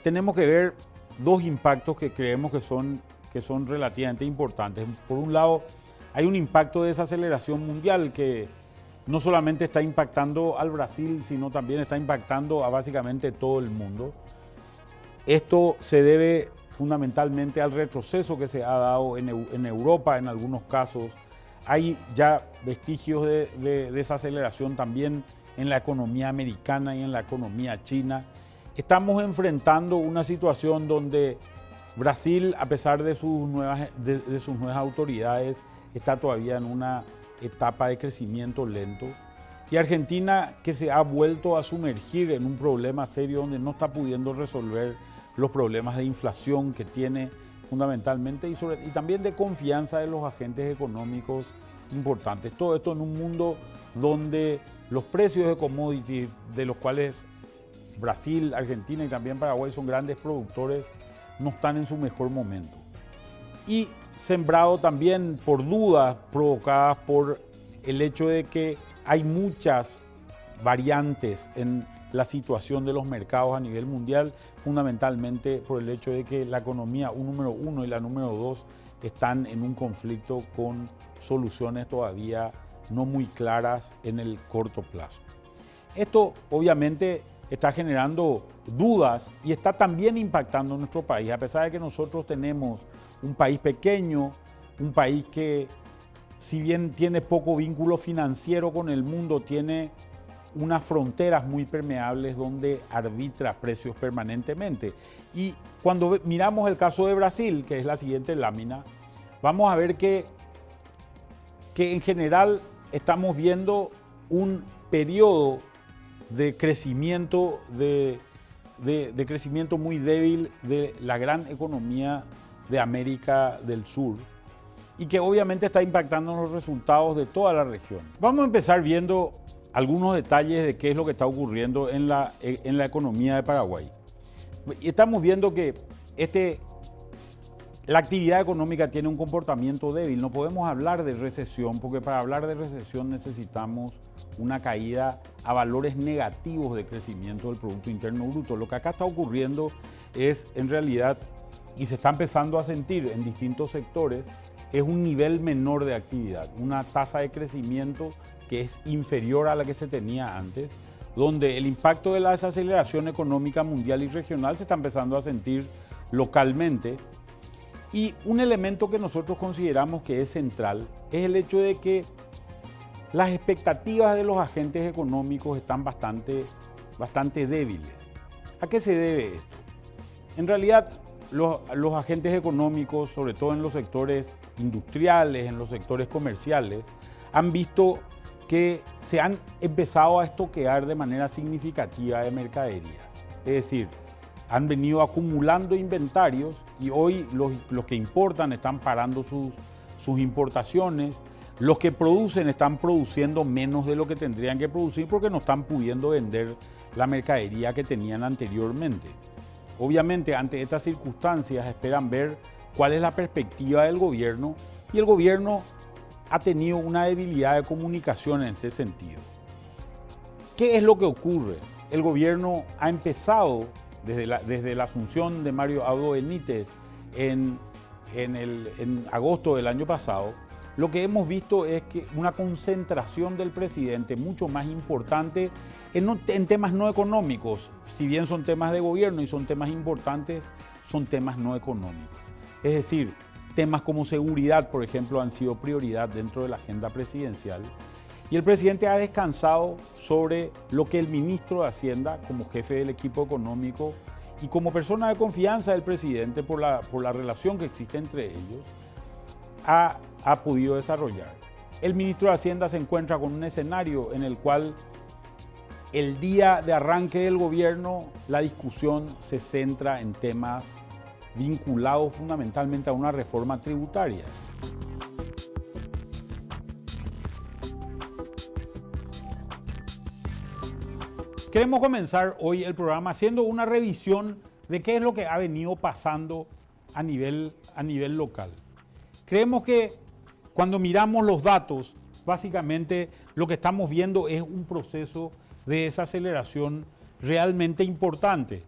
tenemos que ver dos impactos que creemos que son relativamente importantes. Por un lado, hay un impacto de desaceleración mundial que no solamente está impactando al Brasil, sino también está impactando a básicamente todo el mundo. Esto se debe fundamentalmente al retroceso que se ha dado en Europa en algunos casos. Hay ya vestigios de desaceleración también en la economía americana y en la economía china. Estamos enfrentando una situación donde Brasil, a pesar de sus nuevas autoridades, está todavía en una etapa de crecimiento lento. Y Argentina, que se ha vuelto a sumergir en un problema serio donde no está pudiendo resolver los problemas de inflación que tiene fundamentalmente y también de confianza de los agentes económicos importantes. Todo esto en un mundo donde los precios de commodities, de los cuales Brasil, Argentina y también Paraguay son grandes productores, no están en su mejor momento. Y sembrado también por dudas provocadas por el hecho de que hay muchas variantes en la situación de los mercados a nivel mundial, fundamentalmente por el hecho de que la economía número 1 y la número 2 están en un conflicto con soluciones todavía no muy claras en el corto plazo. Esto obviamente está generando dudas y está también impactando nuestro país, a pesar de que nosotros tenemos un país pequeño, un país que si bien tiene poco vínculo financiero con el mundo, tiene unas fronteras muy permeables donde arbitra precios permanentemente. Y cuando miramos el caso de Brasil, que es la siguiente lámina, vamos a ver que en general estamos viendo un periodo de crecimiento, de crecimiento muy débil de la gran economía de América del Sur y que obviamente está impactando los resultados de toda la región. Vamos a empezar viendo algunos detalles de qué es lo que está ocurriendo en la economía de Paraguay. Y estamos viendo que la actividad económica tiene un comportamiento débil. No podemos hablar de recesión porque para hablar de recesión necesitamos una caída a valores negativos de crecimiento del Producto Interno Bruto. Lo que acá está ocurriendo es en realidad, y se está empezando a sentir en distintos sectores, es un nivel menor de actividad, una tasa de crecimiento que es inferior a la que se tenía antes, donde el impacto de la desaceleración económica mundial y regional se está empezando a sentir localmente. Y un elemento que nosotros consideramos que es central es el hecho de que las expectativas de los agentes económicos están bastante débiles. ¿A qué se debe esto? En realidad, los agentes económicos, sobre todo en los sectores industriales, en los sectores comerciales, han visto que se han empezado a estoquear de manera significativa de mercaderías. Es decir, han venido acumulando inventarios y hoy los que importan están parando sus importaciones. Los que producen están produciendo menos de lo que tendrían que producir porque no están pudiendo vender la mercadería que tenían anteriormente. Obviamente, ante estas circunstancias esperan ver cuál es la perspectiva del gobierno y el gobierno ha tenido una debilidad de comunicación en este sentido. ¿Qué es lo que ocurre? El gobierno ha empezado desde la asunción de Mario Abdo Benítez en agosto del año pasado. Lo que hemos visto es que una concentración del presidente mucho más importante en temas no económicos, si bien son temas de gobierno y son temas importantes, son temas no económicos. Es decir, temas como seguridad, por ejemplo, han sido prioridad dentro de la agenda presidencial. Y el presidente ha descansado sobre lo que el ministro de Hacienda, como jefe del equipo económico y como persona de confianza del presidente por la relación que existe entre ellos, ha podido desarrollar. El ministro de Hacienda se encuentra con un escenario en el cual el día de arranque del gobierno, la discusión se centra en temas vinculados fundamentalmente a una reforma tributaria. Queremos comenzar hoy el programa haciendo una revisión de qué es lo que ha venido pasando a nivel local. Creemos que cuando miramos los datos, básicamente lo que estamos viendo es un proceso de desaceleración realmente importante.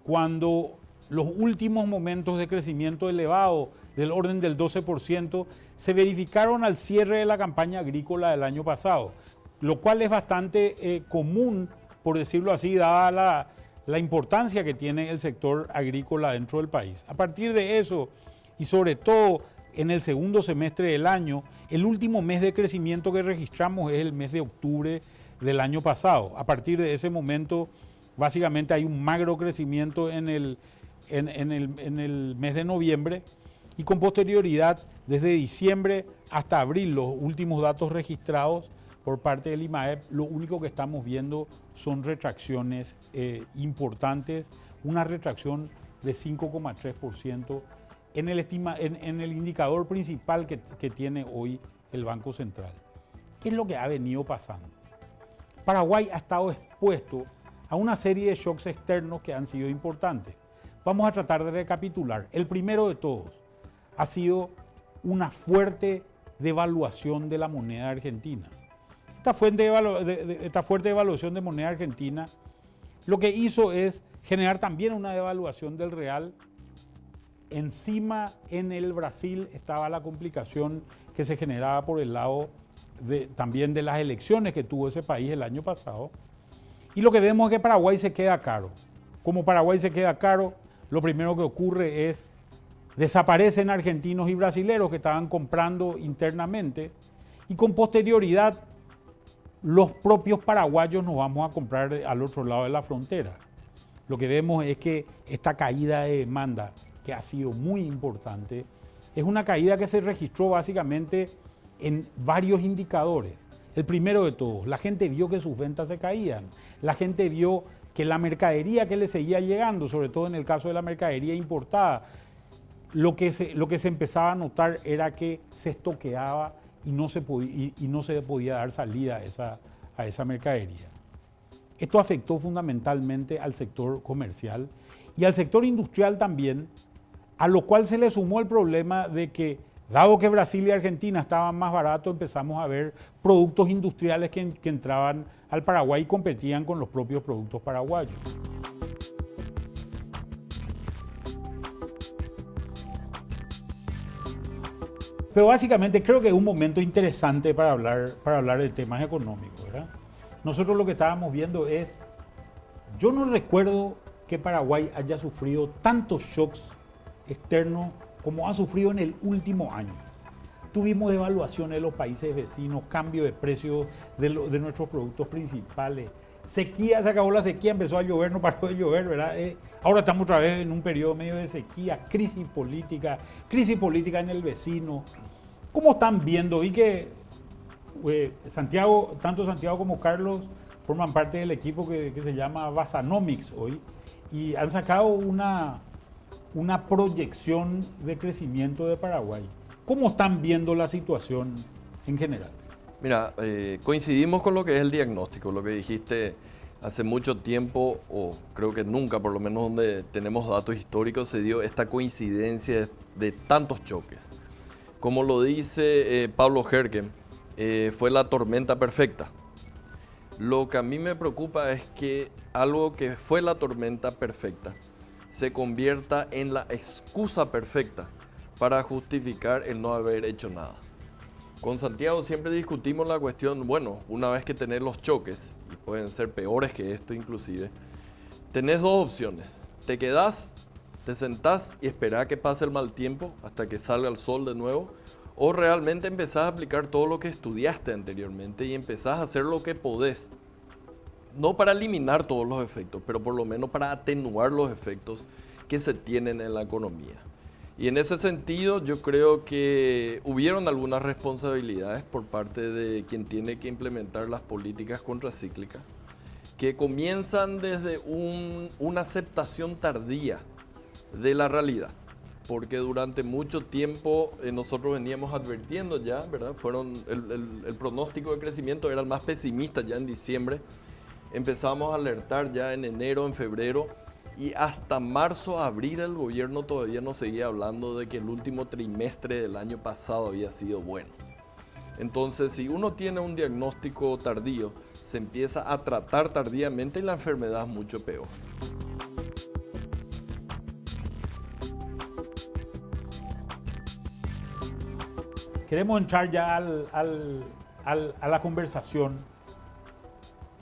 Cuando los últimos momentos de crecimiento elevado del orden del 12% se verificaron al cierre de la campaña agrícola del año pasado, lo cual es bastante común, por decirlo así, dada la importancia que tiene el sector agrícola dentro del país. A partir de eso, y sobre todo en el segundo semestre del año, el último mes de crecimiento que registramos es el mes de octubre del año pasado. A partir de ese momento, básicamente hay un magro crecimiento en el mes de noviembre y con posterioridad desde diciembre hasta abril, los últimos datos registrados por parte del IMAEP, lo único que estamos viendo son retracciones importantes, una retracción de 5,3% en el indicador principal que tiene hoy el Banco Central. ¿Qué es lo que ha venido pasando? Paraguay ha estado expuesto a una serie de shocks externos que han sido importantes. Vamos a tratar de recapitular. El primero de todos ha sido una fuerte devaluación de la moneda argentina. Esta fuerte devaluación de moneda argentina lo que hizo es generar también una devaluación del real. Encima, en el Brasil estaba la complicación que se generaba por el lado también de las elecciones que tuvo ese país el año pasado. Y lo que vemos es que Paraguay se queda caro. Como Paraguay se queda caro, lo primero que ocurre es desaparecen argentinos y brasileros que estaban comprando internamente y con posterioridad los propios paraguayos nos vamos a comprar al otro lado de la frontera. Lo que vemos es que esta caída de demanda, que ha sido muy importante, es una caída que se registró básicamente en varios indicadores. El primero de todos, la gente vio que sus ventas se caían, la gente vio que la mercadería que le seguía llegando, sobre todo en el caso de la mercadería importada, lo que se empezaba a notar era que se estoqueaba y no se podía dar salida a esa mercadería. Esto afectó fundamentalmente al sector comercial y al sector industrial también, a lo cual se le sumó el problema de que, dado que Brasil y Argentina estaban más baratos, empezamos a ver productos industriales que entraban al Paraguay y competían con los propios productos paraguayos. Pero básicamente creo que es un momento interesante para hablar de temas económicos, ¿verdad? Nosotros lo que estábamos viendo es, yo no recuerdo que Paraguay haya sufrido tantos shocks externos como ha sufrido en el último año. Tuvimos devaluaciones de los países vecinos, cambio de precios de nuestros productos principales, sequía, se acabó la sequía, empezó a llover, no paró de llover, ¿verdad? Ahora estamos otra vez en un periodo medio de sequía, crisis política en el vecino. ¿Cómo están viendo? Vi que Santiago, tanto Santiago como Carlos forman parte del equipo que se llama Basanomics hoy y han sacado una proyección de crecimiento de Paraguay. ¿Cómo están viendo la situación en general? Mira, coincidimos con lo que es el diagnóstico, lo que dijiste hace mucho tiempo, o creo que nunca, por lo menos donde tenemos datos históricos, se dio esta coincidencia de tantos choques. Como lo dice Pablo Herken, fue la tormenta perfecta. Lo que a mí me preocupa es que algo que fue la tormenta perfecta se convierta en la excusa perfecta para justificar el no haber hecho nada. Con Santiago siempre discutimos la cuestión, bueno, una vez que tenés los choques, y pueden ser peores que esto inclusive, tenés dos opciones. Te quedás, te sentás y esperás que pase el mal tiempo hasta que salga el sol de nuevo, o realmente empezás a aplicar todo lo que estudiaste anteriormente y empezás a hacer lo que podés. No para eliminar todos los efectos, pero por lo menos para atenuar los efectos que se tienen en la economía. Y en ese sentido yo creo que hubieron algunas responsabilidades por parte de quien tiene que implementar las políticas contracíclicas. que comienzan desde una aceptación tardía de la realidad. Porque durante mucho tiempo nosotros veníamos advirtiendo ya, ¿verdad? El pronóstico de crecimiento era el más pesimista ya en diciembre. Empezamos a alertar ya en enero, en febrero, y hasta marzo, abril el gobierno todavía nos seguía hablando de que el último trimestre del año pasado había sido bueno. Entonces, si uno tiene un diagnóstico tardío, se empieza a tratar tardíamente y la enfermedad es mucho peor. Queremos entrar ya a la conversación.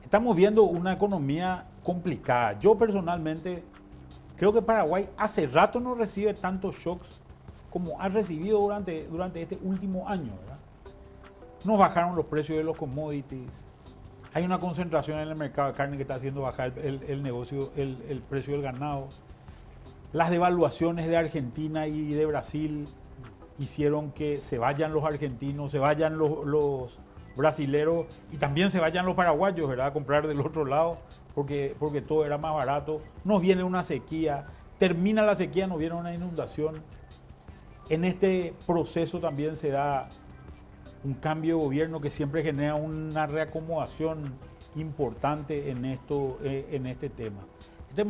Estamos viendo una economía complicada. Yo personalmente creo que Paraguay hace rato no recibe tantos shocks como ha recibido durante este último año, ¿verdad? Nos bajaron los precios de los commodities. Hay una concentración en el mercado de carne que está haciendo bajar el precio del ganado. Las devaluaciones de Argentina y de Brasil hicieron que se vayan los argentinos, se vayan los brasileros y también se vayan los paraguayos, ¿verdad? A comprar del otro lado porque todo era más barato. Nos viene una sequía, termina la sequía, nos viene una inundación. En este proceso también se da un cambio de gobierno que siempre genera una reacomodación importante en este tema. Esta es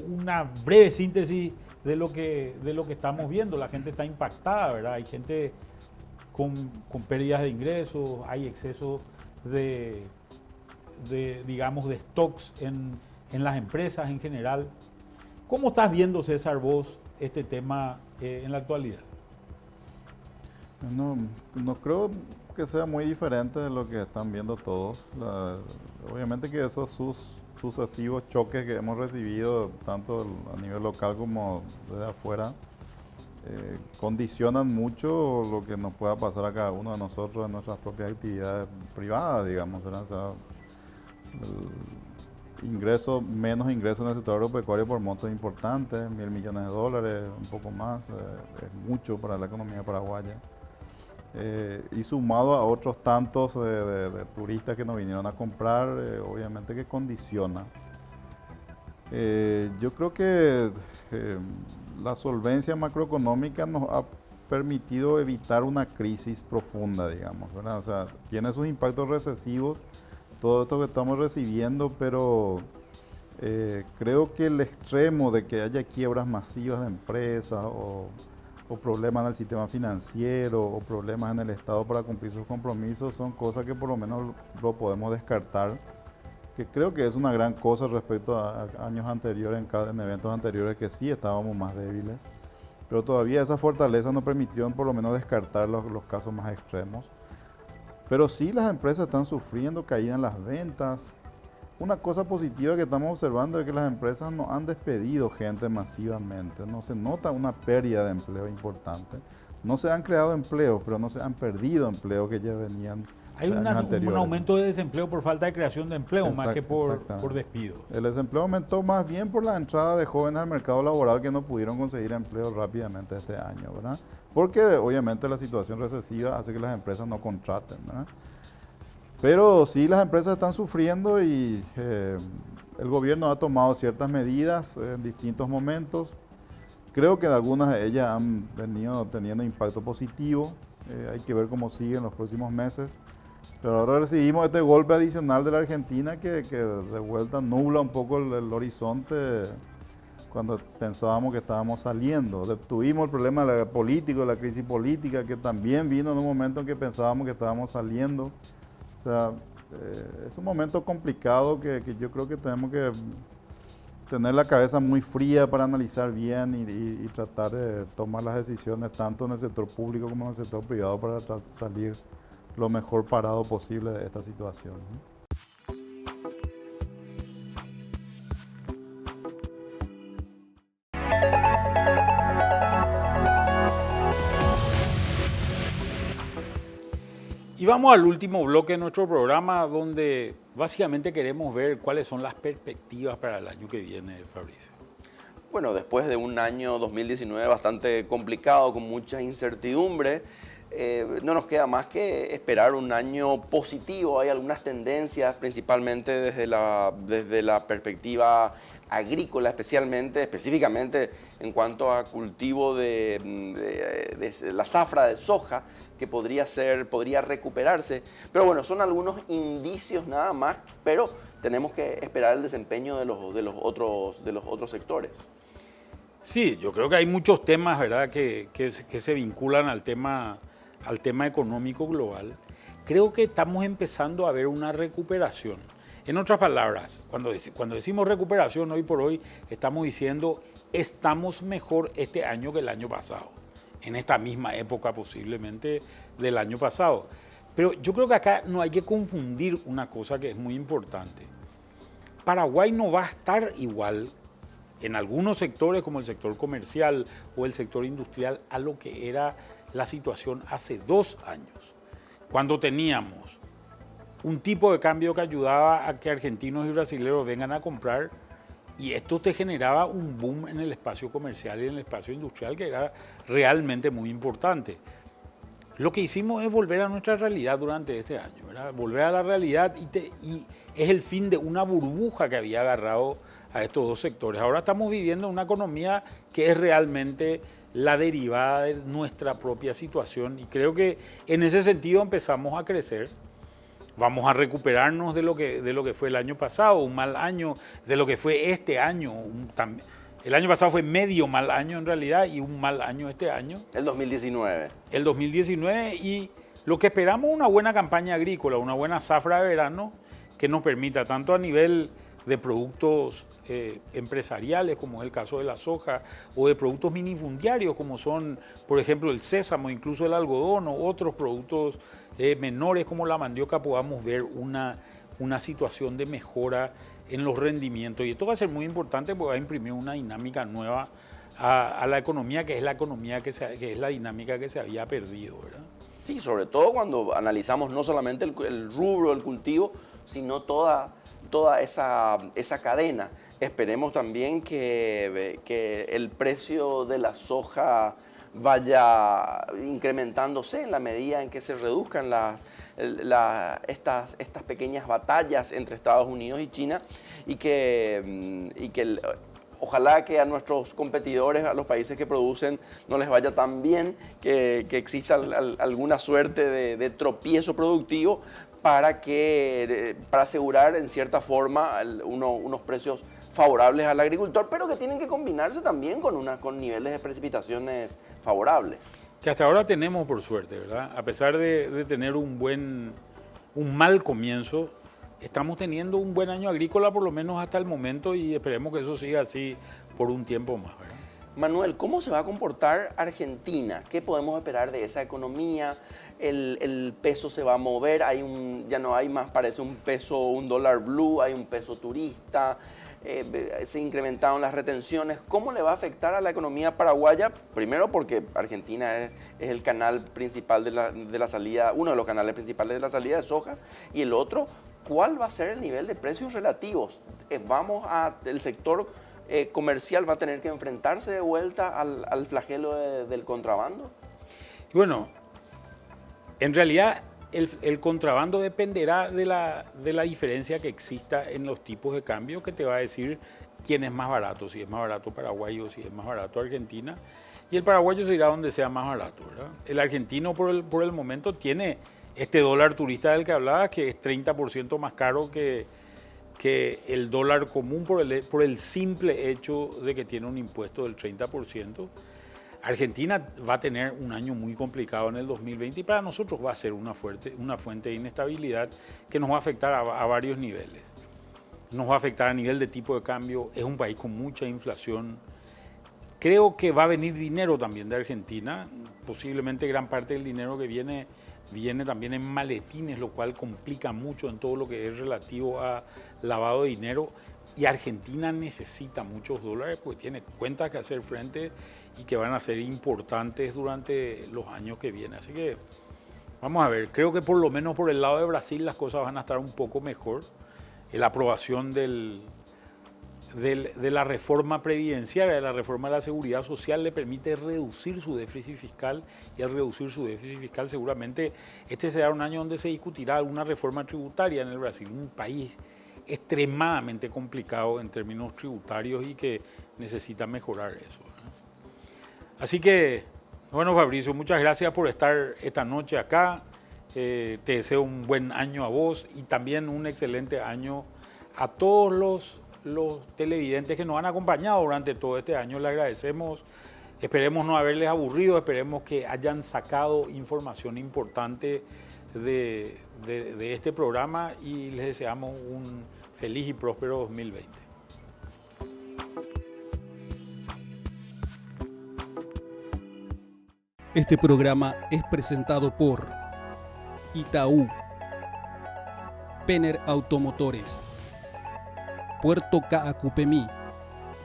una breve síntesis de lo que estamos viendo. La gente está impactada, ¿verdad? Hay gente con pérdidas de ingresos, hay exceso de stocks en las empresas en general. ¿Cómo estás viendo, César, vos este tema en la actualidad? No creo que sea muy diferente de lo que están viendo todos. Obviamente que esos sucesivos choques que hemos recibido, tanto a nivel local como desde afuera, condicionan mucho lo que nos pueda pasar a cada uno de nosotros en nuestras propias actividades privadas, digamos, ¿verdad? O sea, menos ingresos en el sector agropecuario por montos importantes, $1.000 millones, un poco más, es mucho para la economía paraguaya. Y sumado a otros tantos de turistas que nos vinieron a comprar, obviamente que condiciona. Yo creo que la solvencia macroeconómica nos ha permitido evitar una crisis profunda, digamos, ¿verdad? O sea, tiene sus impactos recesivos, todo esto que estamos recibiendo, pero creo que el extremo de que haya quiebras masivas de empresas o problemas en el sistema financiero o problemas en el Estado para cumplir sus compromisos son cosas que por lo menos lo podemos descartar, que creo que es una gran cosa respecto a años anteriores, en eventos anteriores que sí estábamos más débiles, pero todavía esa fortaleza nos permitieron por lo menos descartar los casos más extremos. Pero sí, las empresas están sufriendo caída en las ventas. Una cosa positiva que estamos observando es que las empresas no han despedido gente masivamente, no se nota una pérdida de empleo importante. No se han creado empleos, pero no se han perdido empleos que ya venían. Hay un aumento de desempleo por falta de creación de empleo, más que por despido. El desempleo aumentó más bien por la entrada de jóvenes al mercado laboral que no pudieron conseguir empleo rápidamente este año, ¿verdad? Porque obviamente la situación recesiva hace que las empresas no contraten, ¿verdad? Pero sí, las empresas están sufriendo y el gobierno ha tomado ciertas medidas en distintos momentos. Creo que algunas de ellas han venido teniendo impacto positivo. Hay que ver cómo sigue en los próximos meses. Pero ahora recibimos este golpe adicional de la Argentina que de vuelta nubla un poco el horizonte cuando pensábamos que estábamos saliendo. Tuvimos el problema político, la crisis política, que también vino en un momento en que pensábamos que estábamos saliendo. O sea, es un momento complicado que yo creo que tenemos que tener la cabeza muy fría para analizar bien y tratar de tomar las decisiones tanto en el sector público como en el sector privado para salir lo mejor parado posible de esta situación, ¿no? Y vamos al último bloque de nuestro programa, donde básicamente queremos ver cuáles son las perspectivas para el año que viene, Fabricio. Bueno, después de un año 2019 bastante complicado, con mucha incertidumbre, no nos queda más que esperar un año positivo. Hay algunas tendencias, principalmente desde la perspectiva agrícola, específicamente en cuanto a cultivo de la zafra de soja, que podría recuperarse. Pero bueno, son algunos indicios nada más, pero tenemos que esperar el desempeño de los otros sectores. Sí, yo creo que hay muchos temas, ¿verdad?, que se vinculan al tema económico global. Creo que estamos empezando a ver una recuperación. En otras palabras, cuando decimos recuperación hoy por hoy, estamos diciendo estamos mejor este año que el año pasado, en esta misma época posiblemente del año pasado. Pero yo creo que acá no hay que confundir una cosa que es muy importante. Paraguay no va a estar igual en algunos sectores como el sector comercial o el sector industrial a lo que era la situación hace 2 años, cuando teníamos un tipo de cambio que ayudaba a que argentinos y brasileños vengan a comprar, y esto te generaba un boom en el espacio comercial y en el espacio industrial que era realmente muy importante. Lo que hicimos es volver a nuestra realidad durante este año, ¿verdad? Volver a la realidad y es el fin de una burbuja que había agarrado a estos dos sectores. Ahora estamos viviendo una economía que es realmente la derivada de nuestra propia situación, y creo que en ese sentido empezamos a crecer. Vamos a recuperarnos de lo que fue el año pasado, un mal año, de lo que fue este año. El año pasado fue medio mal año en realidad y un mal año este año. El 2019. El 2019, y lo que esperamos es una buena campaña agrícola, una buena zafra de verano que nos permita tanto a nivel de productos empresariales, como es el caso de la soja, o de productos minifundiarios, como son, por ejemplo, el sésamo, incluso el algodón, o otros productos menores como la mandioca, podamos ver una situación de mejora en los rendimientos. Y esto va a ser muy importante porque va a imprimir una dinámica nueva a la economía, que es la economía que es la dinámica que se había perdido, ¿verdad? Sí, sobre todo cuando analizamos no solamente el rubro del cultivo, sino toda esa cadena. Esperemos también que el precio de la soja vaya incrementándose en la medida en que se reduzcan estas pequeñas batallas entre Estados Unidos y China, y que ojalá que a nuestros competidores, a los países que producen, no les vaya tan bien, que exista alguna suerte de tropiezo productivo para asegurar en cierta forma unos precios favorables al agricultor, pero que tienen que combinarse también con niveles de precipitaciones favorables. Que hasta ahora tenemos, por suerte, ¿verdad? A pesar de tener un mal comienzo, estamos teniendo un buen año agrícola, por lo menos hasta el momento, y esperemos que eso siga así por un tiempo más, ¿verdad? Manuel, ¿cómo se va a comportar Argentina? ¿Qué podemos esperar de esa economía? El peso se va a mover, ya no hay más, parece un dólar blue, hay un peso turista, se incrementaron las retenciones. ¿Cómo le va a afectar a la economía paraguaya? Primero porque Argentina es el canal principal de la salida, uno de los canales principales de la salida de soja, y el otro, ¿cuál va a ser el nivel de precios relativos? El sector comercial va a tener que enfrentarse de vuelta al flagelo del contrabando. Y bueno, en realidad el contrabando dependerá de la diferencia que exista en los tipos de cambio, que te va a decir quién es más barato, si es más barato Paraguay o si es más barato Argentina. Y el paraguayo se irá donde sea más barato, ¿verdad? El argentino por el momento tiene este dólar turista del que hablaba, que es 30% más caro que el dólar común por el simple hecho de que tiene un impuesto del 30%. Argentina va a tener un año muy complicado en el 2020 y para nosotros va a ser una fuente de inestabilidad que nos va a afectar a varios niveles. Nos va a afectar a nivel de tipo de cambio, es un país con mucha inflación. Creo que va a venir dinero también de Argentina, posiblemente gran parte del dinero que viene también en maletines, lo cual complica mucho en todo lo que es relativo a lavado de dinero. Y Argentina necesita muchos dólares porque tiene cuentas que hacer frente y que van a ser importantes durante los años que vienen. Así que vamos a ver, creo que por lo menos por el lado de Brasil las cosas van a estar un poco mejor. La aprobación del de la reforma previdenciaria, de la reforma de la seguridad social, le permite reducir su déficit fiscal, y al reducir su déficit fiscal seguramente este será un año donde se discutirá alguna reforma tributaria en el Brasil, un país extremadamente complicado en términos tributarios y que necesita mejorar eso, ¿no? Así que, bueno, Fabricio, muchas gracias por estar esta noche acá. Te deseo un buen año a vos y también un excelente año a todos los televidentes que nos han acompañado durante todo este año. Les agradecemos. Esperemos no haberles aburrido, esperemos que hayan sacado información importante de este programa y les deseamos un feliz y próspero 2020. Este programa es presentado por Itaú, Penner Automotores, Puerto Caacupemí,